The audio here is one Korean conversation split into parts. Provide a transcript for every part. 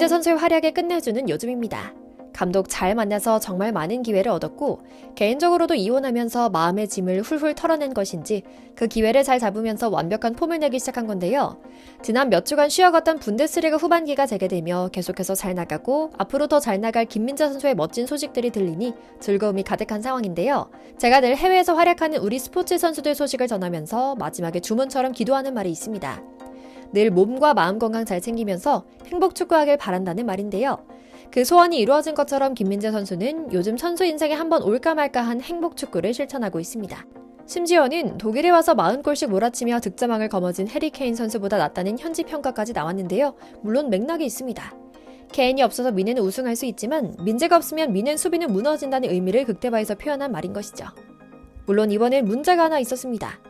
김민재 선수의 활약에 끝내주는 요즘입니다. 감독 잘 만나서 정말 많은 기회를 얻었고 개인적으로도 이혼하면서 마음의 짐을 훌훌 털어낸 것인지 그 기회를 잘 잡으면서 완벽한 폼을 내기 시작한 건데요. 지난 몇 주간 쉬어갔던 분데스리가 후반기가 재개되며 계속해서 잘 나가고 앞으로 더 잘 나갈 김민재 선수의 멋진 소식들이 들리니 즐거움이 가득한 상황인데요. 제가 늘 해외에서 활약하는 우리 스포츠 선수들 소식을 전하면서 마지막에 주문처럼 기도하는 말이 있습니다. 늘 몸과 마음 건강 잘 챙기면서 행복 축구하길 바란다는 말인데요. 그 소원이 이루어진 것처럼 김민재 선수는 요즘 선수 인생에 한번 올까 말까한 행복 축구를 실천하고 있습니다. 심지어는 독일에 와서 40골씩 몰아치며 득점왕을 거머쥔 해리 케인 선수보다 낫다는 현지 평가까지 나왔는데요. 물론 맥락이 있습니다. 케인이 없어서 미네는 우승할 수 있지만 민재가 없으면 미넨 수비는 무너진다는 의미를 극대화해서 표현한 말인 것이죠. 물론 이번엔 문제가 하나 있었습니다.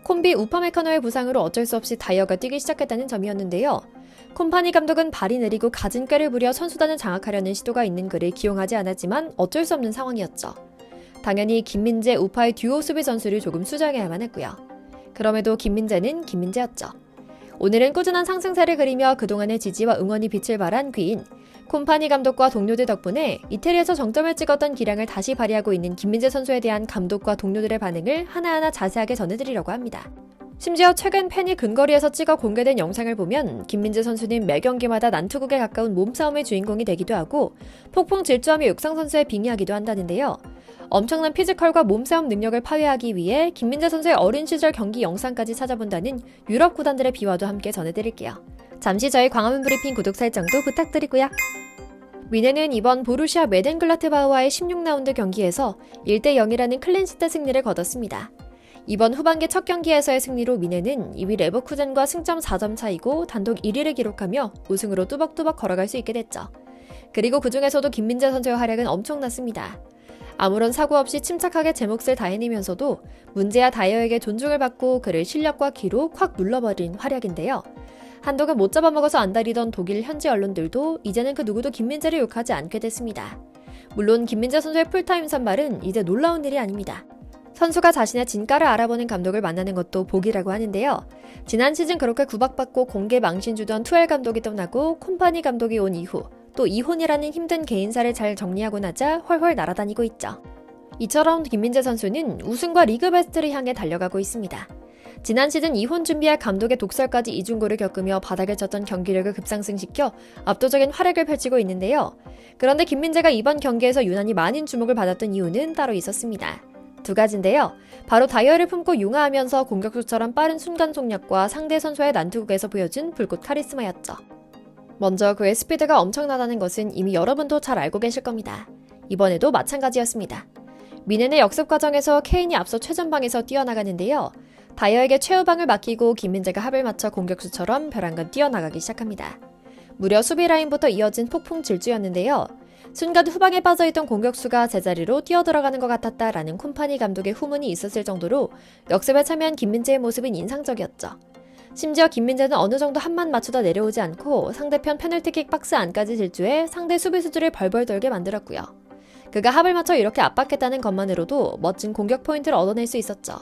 콤비 우파메카노의 부상으로 어쩔 수 없이 다이어가 뛰기 시작했다는 점이었는데요. 콤파니 감독은 발이 내리고 갖은 꾀를 부려 선수단을 장악하려는 시도가 있는 그를 기용하지 않았지만 어쩔 수 없는 상황이었죠. 당연히 김민재, 우파의 듀오 수비 전술을 조금 수정해야만 했고요. 그럼에도 김민재는 김민재였죠. 오늘은 꾸준한 상승세를 그리며 그동안의 지지와 응원이 빛을 발한 귀인 콤파니 감독과 동료들 덕분에 이태리에서 정점을 찍었던 기량을 다시 발휘하고 있는 김민재 선수에 대한 감독과 동료들의 반응을 하나하나 자세하게 전해드리려고 합니다. 심지어 최근 팬이 근거리에서 찍어 공개된 영상을 보면 김민재 선수는 매 경기마다 난투극에 가까운 몸싸움의 주인공이 되기도 하고 폭풍 질주하며 육상 선수에 빙의하기도 한다는데요. 엄청난 피지컬과 몸싸움 능력을 파괴하기 위해 김민재 선수의 어린 시절 경기 영상까지 찾아본다는 유럽 구단들의 비화도 함께 전해드릴게요. 잠시 저희 광화문 브리핑 구독 설정도 부탁드리고요. 미네는 이번 보루시아 메덴글라트바흐와의 16라운드 경기에서 1대0이라는 클린시트 승리를 거뒀습니다. 이번 후반기 첫 경기에서의 승리로 미네는 2위 레버쿠젠과 승점 4점 차이고 단독 1위를 기록하며 우승으로 뚜벅뚜벅 걸어갈 수 있게 됐죠. 그리고 그 중에서도 김민재 선수의 활약은 엄청났습니다. 아무런 사고 없이 침착하게 제 몫을 다해내면서도 문제야 다이어에게 존중을 받고 그를 실력과 기로 확 눌러버린 활약인데요. 한동안 못 잡아먹어서 안달이던 독일 현지 언론들도 이제는 그 누구도 김민재를 욕하지 않게 됐습니다. 물론 김민재 선수의 풀타임 선발은 이제 놀라운 일이 아닙니다. 선수가 자신의 진가를 알아보는 감독을 만나는 것도 복이라고 하는데요. 지난 시즌 그렇게 구박받고 공개 망신 주던 투엘 감독이 떠나고 콤파니 감독이 온 이후 또 이혼이라는 힘든 개인사를 잘 정리하고 나자 훨훨 날아다니고 있죠. 이처럼 김민재 선수는 우승과 리그 베스트를 향해 달려가고 있습니다. 지난 시즌 이혼 준비할 감독의 독설까지 이중고를 겪으며 바닥을 쳤던 경기력을 급상승시켜 압도적인 활약을 펼치고 있는데요. 그런데 김민재가 이번 경기에서 유난히 많은 주목을 받았던 이유는 따로 있었습니다. 두 가지인데요. 바로 다이어를 품고 융화하면서 공격수처럼 빠른 순간 속력과 상대 선수의 난투극에서 보여준 불꽃 카리스마였죠. 먼저 그의 스피드가 엄청나다는 것은 이미 여러분도 잘 알고 계실 겁니다. 이번에도 마찬가지였습니다. 미넨의 역습 과정에서 케인이 앞서 최전방에서 뛰어나가는데요. 다이어에게 최후방을 맡기고 김민재가 합을 맞춰 공격수처럼 벼랑간 뛰어나가기 시작합니다. 무려 수비 라인부터 이어진 폭풍 질주였는데요. 순간 후방에 빠져있던 공격수가 제자리로 뛰어들어가는 것 같았다라는 콤파니 감독의 후문이 있었을 정도로 역습에 참여한 김민재의 모습은 인상적이었죠. 심지어 김민재는 어느 정도 한만 맞추다 내려오지 않고 상대편 페널티킥 박스 안까지 질주해 상대 수비수들을 벌벌 떨게 만들었고요. 그가 합을 맞춰 이렇게 압박했다는 것만으로도 멋진 공격 포인트를 얻어낼 수 있었죠.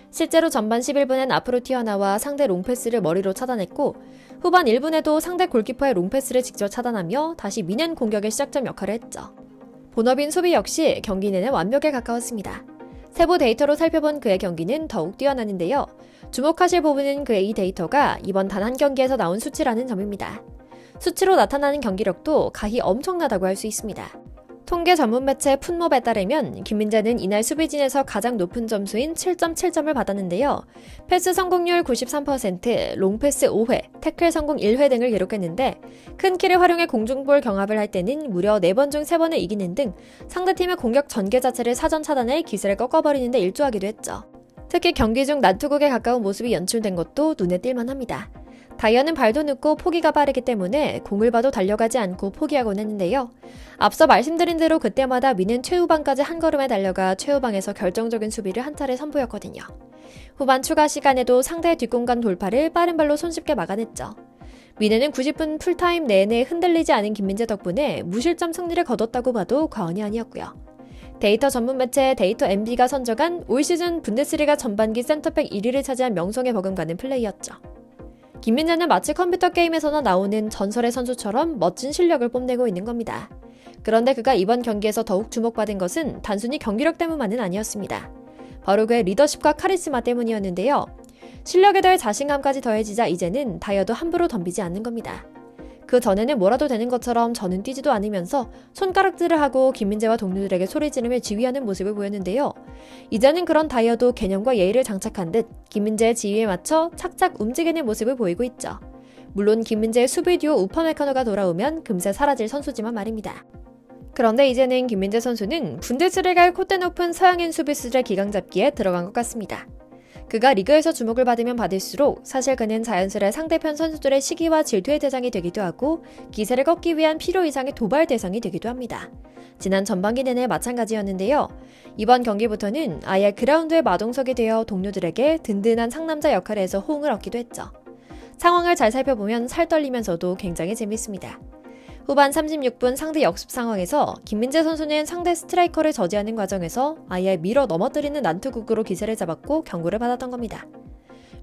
실제로 전반 11분엔 앞으로 튀어나와 상대 롱패스를 머리로 차단했고 후반 1분에도 상대 골키퍼의 롱패스를 직접 차단하며 다시 미넨 공격의 시작점 역할을 했죠. 본업인 수비 역시 경기 내내 완벽에 가까웠습니다. 세부 데이터로 살펴본 그의 경기는 더욱 뛰어나는데요. 주목하실 부분은 그의 이 데이터가 이번 단 한 경기에서 나온 수치라는 점입니다. 수치로 나타나는 경기력도 가히 엄청나다고 할 수 있습니다. 통계 전문 매체 풋몹에 따르면 김민재는 이날 수비진에서 가장 높은 점수인 7.7점을 받았는데요. 패스 성공률 93%, 롱패스 5회, 태클 성공 1회 등을 기록했는데 큰 키를 활용해 공중볼 경합을 할 때는 무려 4번 중 3번을 이기는 등 상대팀의 공격 전개 자체를 사전 차단해 기세를 꺾어버리는 데 일조하기도 했죠. 특히 경기 중 난투극에 가까운 모습이 연출된 것도 눈에 띌만 합니다. 다이어는 발도 늦고 포기가 빠르기 때문에 공을 봐도 달려가지 않고 포기하곤 했는데요. 앞서 말씀드린 대로 그때마다 미는 최후방까지 한 걸음에 달려가 최후방에서 결정적인 수비를 한 차례 선보였거든요. 후반 추가 시간에도 상대의 뒷공간 돌파를 빠른 발로 손쉽게 막아냈죠. 미네는 90분 풀타임 내내 흔들리지 않은 김민재 덕분에 무실점 승리를 거뒀다고 봐도 과언이 아니었고요. 데이터 전문 매체 데이터 MB가 선정한 올 시즌 분데스리가 전반기 센터백 1위를 차지한 명성에 버금가는 플레이였죠. 김민재는 마치 컴퓨터 게임에서나 나오는 전설의 선수처럼 멋진 실력을 뽐내고 있는 겁니다. 그런데 그가 이번 경기에서 더욱 주목받은 것은 단순히 경기력 때문만은 아니었습니다. 바로 그의 리더십과 카리스마 때문이었는데요. 실력에 더해 자신감까지 더해지자 이제는 다이어도 함부로 덤비지 않는 겁니다. 그 전에는 뭐라도 되는 것처럼 저는 뛰지도 않으면서 손가락질을 하고 김민재와 동료들에게 소리 지르며 지휘하는 모습을 보였는데요. 이제는 그런 다이어도 개념과 예의를 장착한 듯 김민재의 지휘에 맞춰 착착 움직이는 모습을 보이고 있죠. 물론 김민재의 수비 듀오 우파메카노가 돌아오면 금세 사라질 선수지만 말입니다. 그런데 이제는 김민재 선수는 분데스리가의 콧대 높은 서양인 수비수들의 기강잡기에 들어간 것 같습니다. 그가 리그에서 주목을 받으면 받을수록 사실 그는 자연스레 상대편 선수들의 시기와 질투의 대상이 되기도 하고 기세를 꺾기 위한 필요 이상의 도발 대상이 되기도 합니다. 지난 전반기 내내 마찬가지였는데요. 이번 경기부터는 아예 그라운드의 마동석이 되어 동료들에게 든든한 상남자 역할을 해서 호응을 얻기도 했죠. 상황을 잘 살펴보면 살떨리면서도 굉장히 재밌습니다. 후반 36분 상대 역습 상황에서 김민재 선수는 상대 스트라이커를 저지하는 과정에서 아예 밀어 넘어뜨리는 난투극으로 기세를 잡았고 경고를 받았던 겁니다.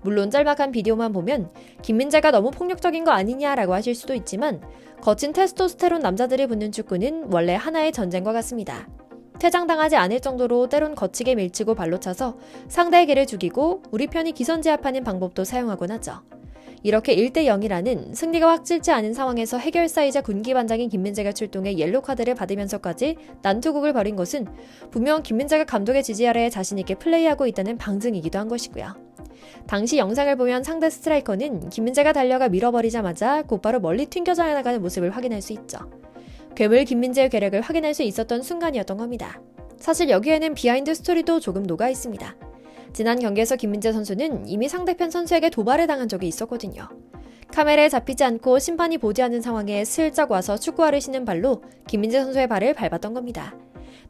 물론 짤막한 비디오만 보면 김민재가 너무 폭력적인 거 아니냐라고 하실 수도 있지만 거친 테스토스테론 남자들이 붙는 축구는 원래 하나의 전쟁과 같습니다. 퇴장당하지 않을 정도로 때론 거치게 밀치고 발로 차서 상대의 개를 죽이고 우리 편이 기선제압하는 방법도 사용하곤 하죠. 이렇게 1대0이라는 승리가 확실치 않은 상황에서 해결사이자 군기반장인 김민재가 출동해 옐로 카드를 받으면서까지 난투극을 벌인 것은 분명 김민재가 감독의 지지 아래에 자신있게 플레이하고 있다는 방증이기도 한 것이고요. 당시 영상을 보면 상대 스트라이커는 김민재가 달려가 밀어버리자마자 곧바로 멀리 튕겨져 나가는 모습을 확인할 수 있죠. 괴물 김민재의 괴력을 확인할 수 있었던 순간이었던 겁니다. 사실 여기에는 비하인드 스토리도 조금 녹아 있습니다. 지난 경기에서 김민재 선수는 이미 상대편 선수에게 도발을 당한 적이 있었거든요. 카메라에 잡히지 않고 심판이 보지 않는 상황에 슬쩍 와서 축구화를 신은 발로 김민재 선수의 발을 밟았던 겁니다.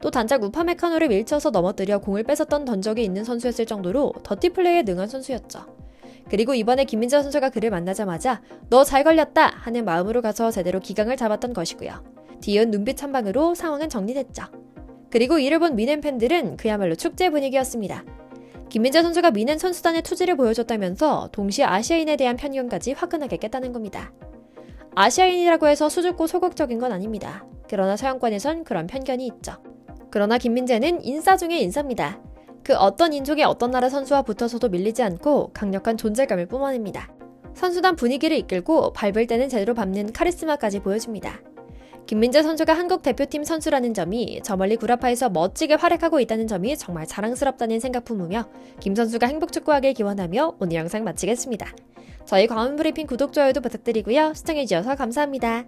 또 단짝 우파메카노를 밀쳐서 넘어뜨려 공을 뺏었던 던적이 있는 선수였을 정도로 더티 플레이에 능한 선수였죠. 그리고 이번에 김민재 선수가 그를 만나자마자 너 잘 걸렸다 하는 마음으로 가서 제대로 기강을 잡았던 것이고요. 뒤이은 눈빛 한 방으로 상황은 정리됐죠. 그리고 이를 본 미넨 팬들은 그야말로 축제 분위기였습니다. 김민재 선수가 미넨 선수단의 투지를 보여줬다면서 동시에 아시아인에 대한 편견까지 화끈하게 깼다는 겁니다. 아시아인이라고 해서 수줍고 소극적인 건 아닙니다. 그러나 서양권에선 그런 편견이 있죠. 그러나 김민재는 인싸 중에 인싸입니다. 그 어떤 인종의 어떤 나라 선수와 붙어서도 밀리지 않고 강력한 존재감을 뿜어냅니다. 선수단 분위기를 이끌고 밟을 때는 제대로 밟는 카리스마까지 보여줍니다. 김민재 선수가 한국 대표팀 선수라는 점이 저 멀리 구라파에서 멋지게 활약하고 있다는 점이 정말 자랑스럽다는 생각 품으며 김 선수가 행복축구하길 기원하며 오늘 영상 마치겠습니다. 저희 광화문브리핑 구독, 좋아요도 부탁드리고요. 시청해주셔서 감사합니다.